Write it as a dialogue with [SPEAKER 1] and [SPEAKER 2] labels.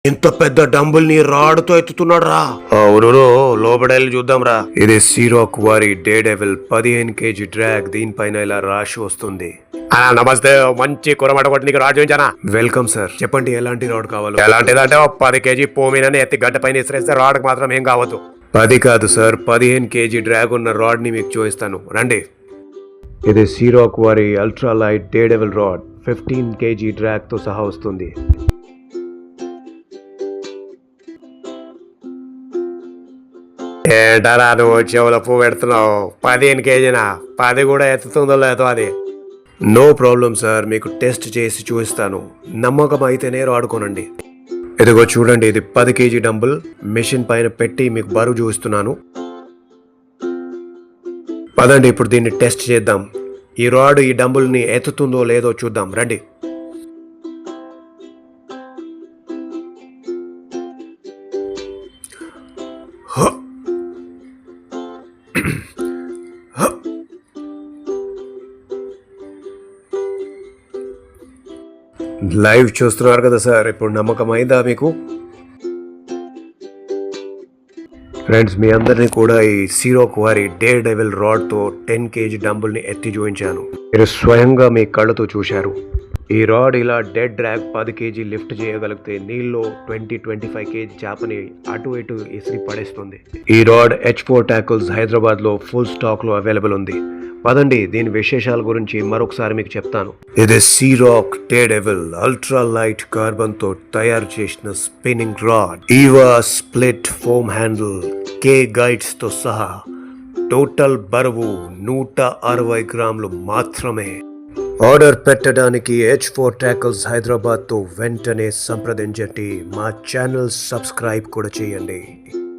[SPEAKER 1] ఇంత పెద్ద డంబుల్ ని రాడ్తో ఎత్తుతున్నాడు రా. అవును, లోపడెళ్ళి చూద్దాం రా. ఇది సీరాక్ వారి డే డెవిల్ 15 kg డ్రాగ్. దీనిపైన ఇలా రాశి వస్తుంది. నమస్తే, మంచి కురమట కొట్టి నీకు రాడ్ చూపించానా? వెల్కమ్ సార్, చెప్పండి ఎలాంటి రాడ్ కావాలో. ఎలాంటిదంటే 10 kg పోమీనని ఎత్తి గడ్డ పైన ఇసిరేస్తే రాడ్కి మాత్రం ఏం కావద్దు. 10 కాదు సార్, 15 kg డ్రాగ్ ఉన్న రాడ్ ని మీకు చూపిస్తాను రండి. ఇది సీరాక్ వారి ultra light day devil rod 15 kg drag తో సహా వస్తుంది. ఏంటారా నువ్వు చెవుల పువ్వు పెడుతున్నావు? 15 kgనా? 10 కూడా ఎత్తుతుందో లేదో అది. నో ప్రాబ్లం సార్, మీకు టెస్ట్ చేసి చూపిస్తాను. నమ్మకం అయితేనే రాడుకోనండి. ఇదిగో చూడండి, ఇది 10 kg డంబుల్. మిషన్ పైన పెట్టి మీకు బరువు చూపిస్తున్నాను. పదండి, ఇప్పుడు దీన్ని టెస్ట్ చేద్దాం. ఈ రాడ్ ఈ డంబుల్ని ఎత్తుతుందో లేదో చూద్దాం రండి. లైవ్ చూస్తున్నారు కదా సార్, ఇప్పుడు నమ్మకం అయిందా మీకు? ఫ్రెండ్స్, మీ అందరినీ కూడా ఈ సీరాక్ వారి డే డెవిల్ రాడ్ తో 10 kg డంబుల్ ని ఎత్తి చూపించాను. మీరు స్వయంగా మీ కళ్ళతో చూశారు. ఈ రాడ్ ఇలా డెడ్ డ్రాగ్ 10 kg లిఫ్ట్ చేయగలిగితే నీళ్ళలో 20-25 kg చేపని అటు ఇటు ఇసిరి పడేస్తుంది. ఈ రాడ్ H4 టాకిల్స్ హైదరాబాద్ లో ఫుల్ స్టాక్ లో అవైలబుల్ ఉంది. పదండి, దీని విశేషాల గురించి మరొకసారి మీకు చెప్తాను. ఇది సీరాక్ day devil ultra light carbon తో తయారు చేసిన spinning rod. EVA split foam handle, K guides తో సహా టోటల్ బరువు 160 గ్రాములు మాత్రమే. ఆర్డర్ పెట్టడానికి H4 టాకిల్స్ హైదరాబాద్ తో వెంటనే సంప్రదించండి. మా ఛానల్ సబ్స్క్రైబ్ కూడా చేయండి.